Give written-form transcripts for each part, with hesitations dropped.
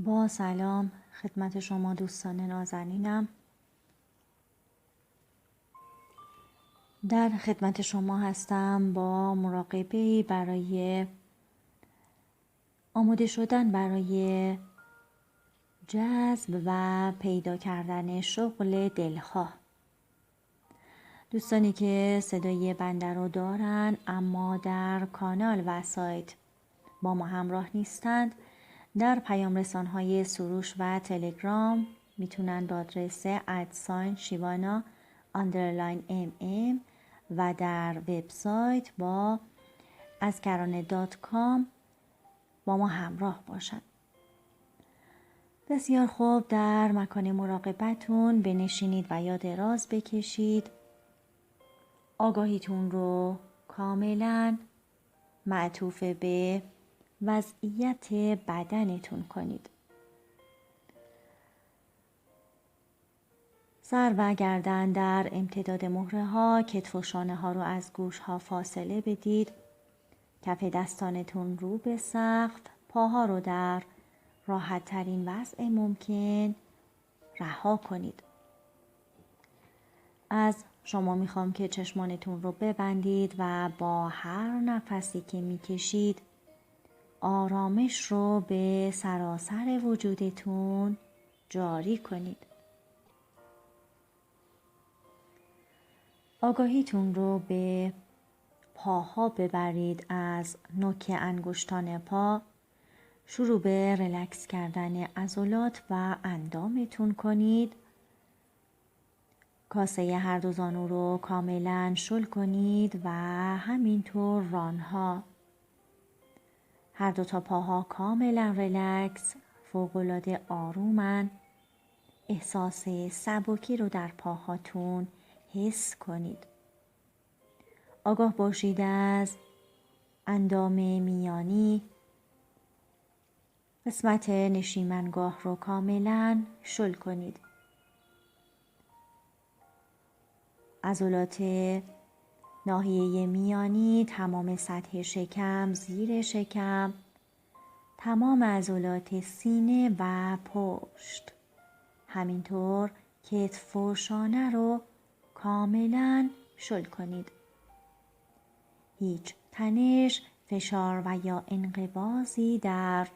با سلام خدمت شما دوستان نازنینم. در خدمت شما هستم با مراقبه‌ای برای آماده شدن برای جذب و پیدا کردن شغل دلخواه. دوستانی که صدای بنده رو دارن اما در کانال و سایت با ما همراه نیستند، در پیام رسان‌های سروش و تلگرام میتونن با آدرس @شیوانا _ و در وبسایت با azkarane.com با ما همراه باشند. بسیار خوب، در مکان مراقبتون بنشینید و یا دراز بکشید. آگاهیتون رو کاملا معطوف به وضعیت بدنتون کنید. سر و گردن در امتداد مهره ها، کتف و شانه ها رو از گوش ها فاصله بدید. کف دستانتون رو به سقف، پاها رو در راحت ترین وضع ممکن رها کنید. از شما میخوام که چشمانتون رو ببندید و با هر نفسی که میکشید آرامش رو به سراسر وجودتون جاری کنید. آگاهیتون رو به پاها ببرید. از نوک انگشتان پا شروع به ریلکس کردن عضلات و اندامتون کنید. کاسه هر دو زانو رو کاملا شل کنید و همینطور رانها. هر دو تا پاها کاملا ریلکس، فوق‌العاده آرومن. احساس سبکی رو در پاهاتون حس کنید. آگاه باشید از اندام میانی. قسمت نشیمنگاه رو کاملا شل کنید. عضلات ناحیه میانی، تمام سطح شکم، زیر شکم، تمام عضلات سینه و پشت، همینطور کتف و شانه رو کاملا شل کنید. هیچ تنش، فشار و یا انقباضی در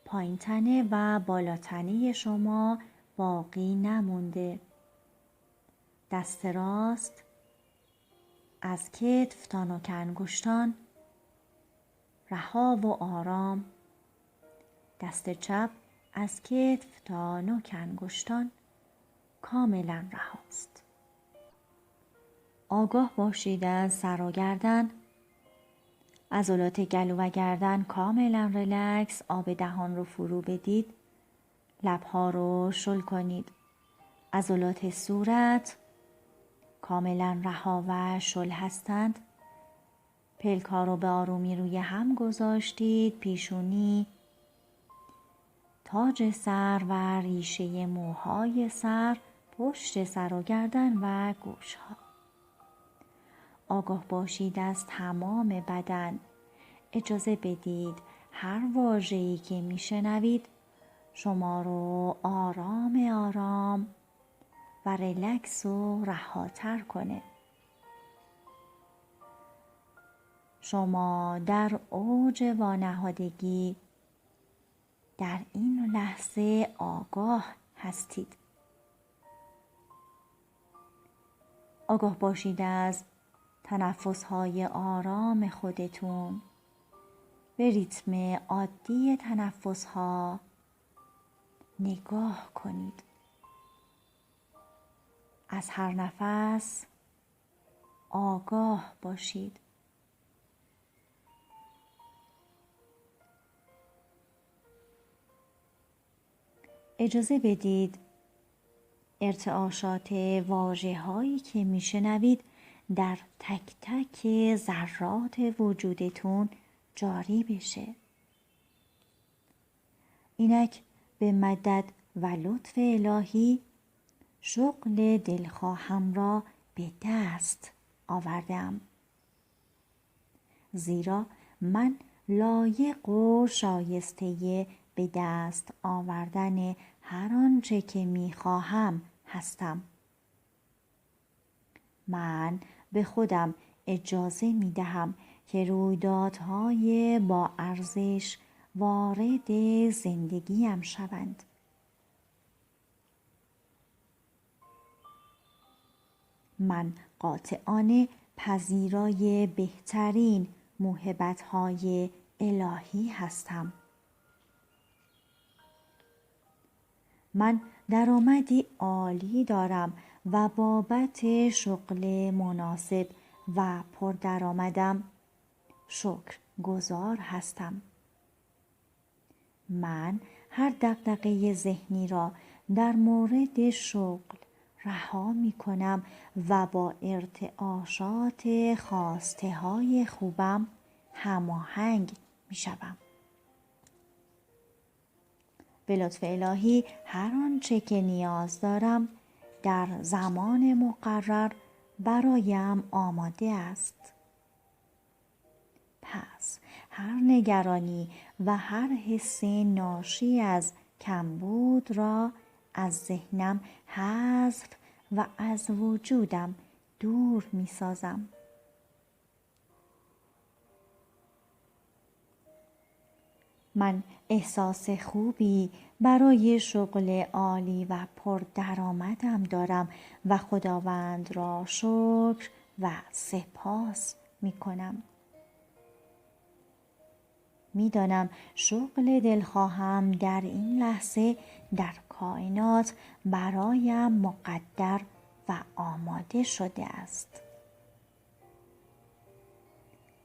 پایین تنه و بالا تنه شما باقی نمونده. دست راست از کتف تا نوک انگشتان رها و آرام. دست چپ از کتف تا نوک انگشتان کاملا رهاست. آگاه باشید از سر و گردن. عضلات گلو و گردن کاملا ریلکس. آب دهان رو فرو بدید. لبها رو شل کنید. عضلات صورت کاملا رها و شل هستند. پلک‌ها رو به آرومی روی هم گذاشتید. پیشونی، تاج سر و ریشه موهای سر، پشت سر و گردن و گوش‌ها. آگاه باشید از تمام بدن. اجازه بدید هر واژه‌ای که میشنوید شما رو آرام آرام و ریلکس و رهاتر کنه. شما در اوج وانهادگی در این لحظه آگاه هستید. آگاه باشید از تنفس‌های آرام خودتون. به ریتم عادی تنفس‌ها نگاه کنید. از هر نفس آگاه باشید. اجازه بدید ارتعاشات واژه‌هایی که میشنوید در تک تک ذرات وجودتون جاری بشه. اینک به مدد و لطف الهی شغل دلخواهم را به دست آوردم، زیرا من لایق و شایسته به دست آوردن هر آنچه که می‌خواهم هستم. من به خودم اجازه می‌دهم که رویدادهای با ارزش وارد زندگیم شوند. من قاطعانه پذیرای بهترین موهبت‌های الهی هستم. من درآمدی عالی دارم و بابت شغل مناسب و پردرآمدم شکرگزار هستم. من هر دغدغه ذهنی را در مورد شغل رها می کنم و با ارتعاشات خواسته های خوبم هماهنگ می شوم. به لطف الهی هر آنچه که نیاز دارم در زمان مقرر برایم آماده است. پس هر نگرانی و هر حس ناشی از کمبود را از ذهنم حذف و از وجودم دور می سازم. من احساس خوبی برای شغل عالی و پردرآمدم دارم و خداوند را شکر و سپاس می کنم. می دانم شغل دلخواهم در این لحظه در کائنات برایم مقدر و آماده شده است.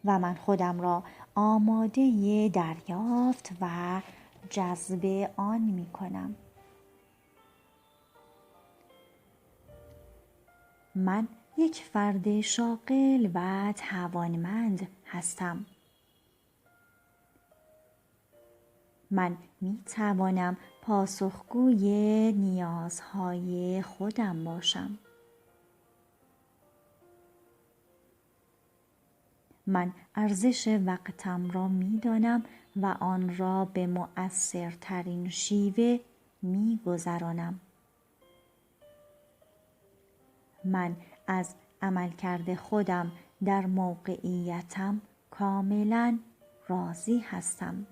و من خودم را آماده دریافت و جذب آن می کنم. من یک فرد شاغل و توانمند هستم. من می توانم پاسخگوی نیازهای خودم باشم. من ارزش وقتم را می دانم و آن را به مؤثرترین شیوه می گذرانم. من از عملکرد خودم در موقعیتم کاملا راضی هستم.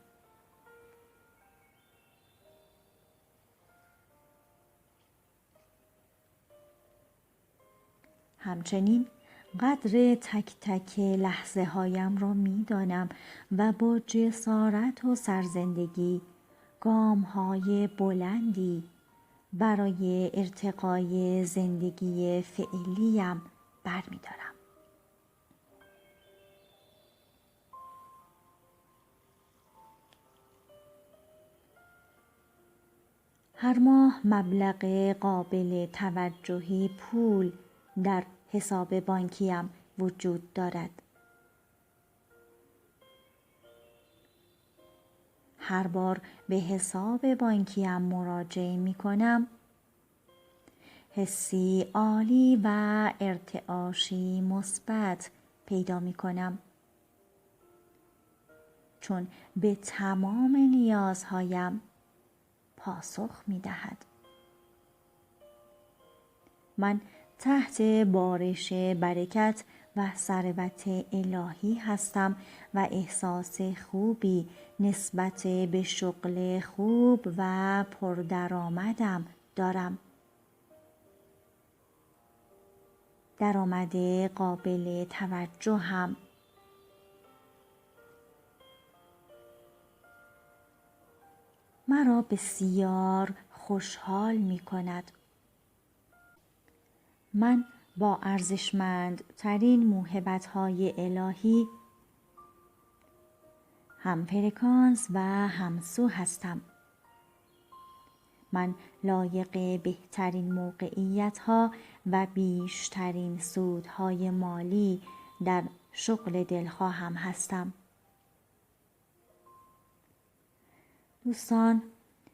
همچنین قدر تک تک لحظه هایم را می دانم و با جسارت و سرزندگی گام های بلندی برای ارتقای زندگی فعلیم برمی دارم. هر ماه مبلغ قابل توجهی پول در حساب بانکیم وجود دارد. هر بار به حساب بانکیم مراجعه می کنم حسی عالی و ارتعاشی مثبت پیدا می کنم، چون به تمام نیازهایم پاسخ می دهد. من تحت بارش برکت و ثروت الهی هستم و احساس خوبی نسبت به شغل خوب و پردرآمدم دارم. درآمد قابل توجهم. مرا بسیار خوشحال می کند. من با ارزشمندترین موهبت‌های الهی هم فرکانس و همسو هستم. من لایق بهترین موقعیت‌ها و بیشترین سودهای مالی در شغل دلخواهم هستم. دوستان،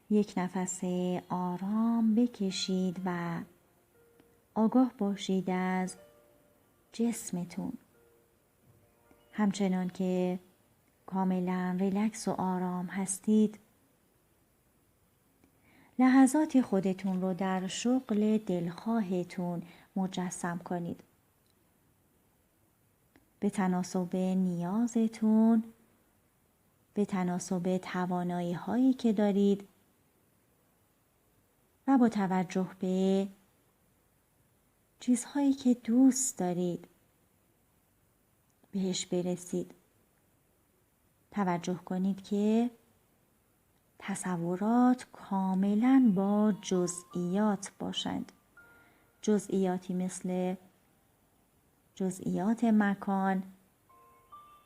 یک نفس آرام بکشید و آگاه باشید از جسمتون. همچنان که کاملا ریلکس و آرام هستید، لحظاتی خودتون رو در شغل دلخواهتون مجسم کنید. به تناسب نیازتون، به تناسب توانایی هایی که دارید و با توجه به چیزهایی که دوست دارید بهش برسید. توجه کنید که تصورات کاملاً با جزئیات باشند. جزئیاتی مثل جزئیات مکان،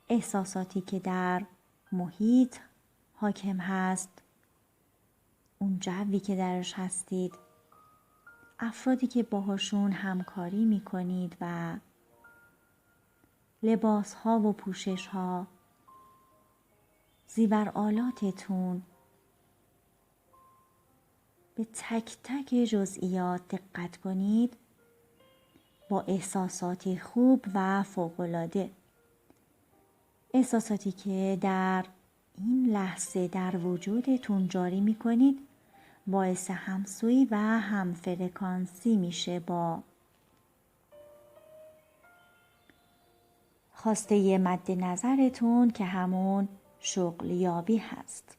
احساساتی که در محیط حاکم هست، اون جوی که درش هستید، افرادی که باهاشون همکاری میکنید و لباس ها و پوشش ها، زیورآلاتتون. به تک تک جزئیات دقت کنید با احساساتی خوب و فوق‌العاده. احساساتی که در این لحظه در وجودتون جاری میکنید باعث همسویی و همفرکانسی میشه با خواسته مد نظرتون که همون شغل یابی هست.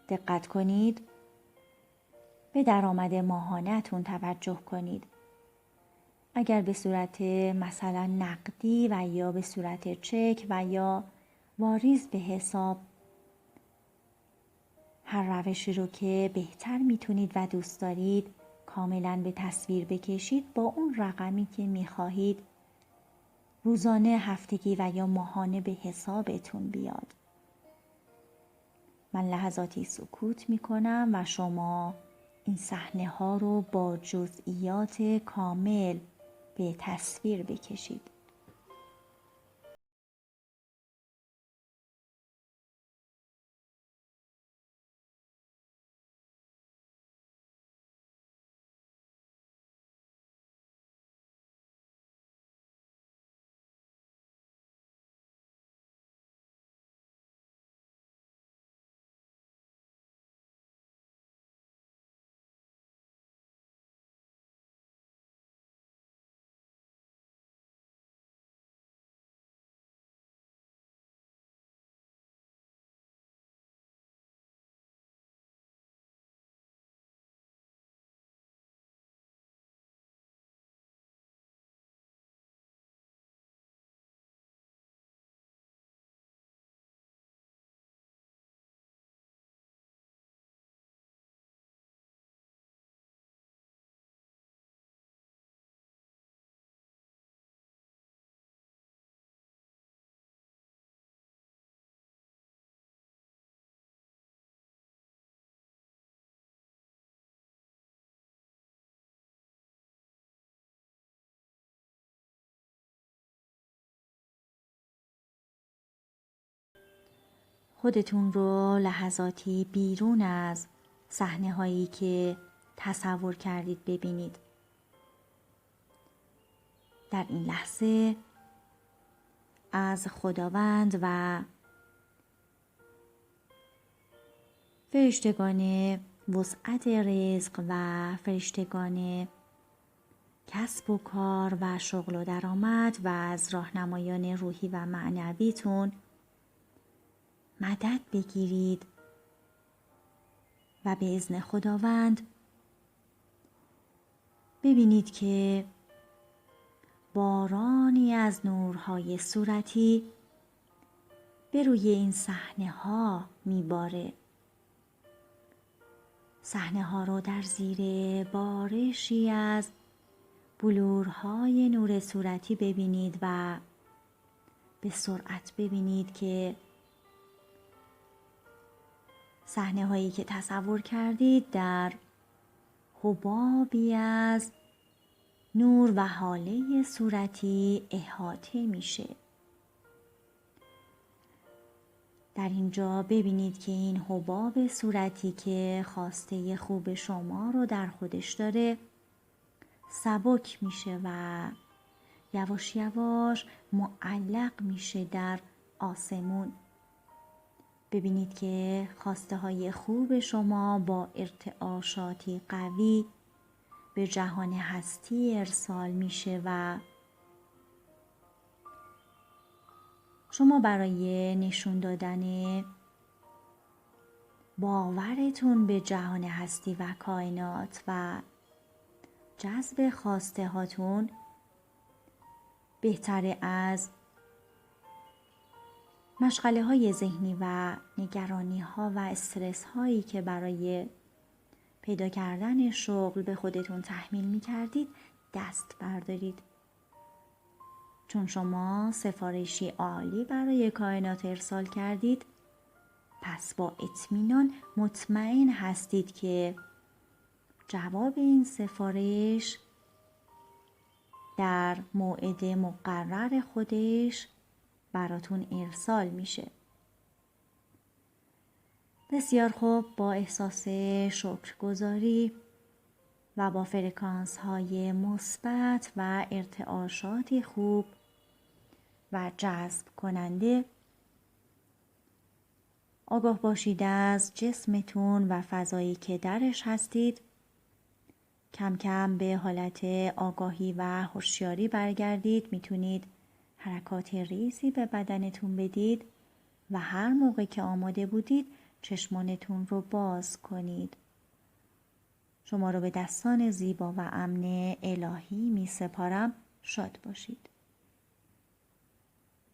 دقت کنید به درآمد ماهانه‌تون توجه کنید. اگر به صورت مثلا نقدی و یا به صورت چک و یا واریز به حساب، هر روشی رو که بهتر میتونید و دوست دارید کاملا به تصویر بکشید با اون رقمی که میخواهید روزانه، هفتگی و یا ماهانه به حسابتون بیاد. من لحظاتی سکوت میکنم و شما این صحنه ها رو با جزئیات کامل به تصویر بکشید. خودتون رو لحظاتی بیرون از صحنه هایی که تصور کردید ببینید. در این لحظه از خداوند و فرشتگان وسعت رزق و فرشتگان کسب و کار و شغل و درآمد و از راهنمایان روحی و معنویتون مدد بگیرید و به اذن خداوند ببینید که بارانی از نورهای صورتی به روی این صحنه ها میباره. صحنه ها رو در زیر بارشی از بلورهای نور صورتی ببینید و به سرعت ببینید که صحنه هایی که تصور کردید در حبابی از نور و حاله صورتی احاطه میشه. در اینجا ببینید که این حباب صورتی که خواسته خوب شما رو در خودش داره سبک میشه و یواش یواش معلق میشه در آسمون. ببینید که خواسته های خوب شما با ارتعاشاتی قوی به جهان هستی ارسال میشه و شما برای نشون دادن باورتون به جهان هستی و کائنات و جذب خواسته هاتون بهتره از مشغله های ذهنی و نگرانی ها و استرس هایی که برای پیدا کردن شغل به خودتون تحمیل می کردید دست بردارید. چون شما سفارشی عالی برای کائنات ارسال کردید، پس با اطمینان مطمئن هستید که جواب این سفارش در موعد مقرر خودش براتون ارسال میشه. بسیار خوب، با احساس شکرگزاری و با فرکانس های مثبت و ارتعاشاتی خوب و جذب کننده آگاه باشید از جسمتون و فضایی که درش هستید. کم کم به حالت آگاهی و هوشیاری برگردید. میتونید حرکات ریزی به بدنتون بدید و هر موقع که آماده بودید چشمانتون رو باز کنید. شما رو به دستان زیبا و امن الهی می سپارم. شاد باشید.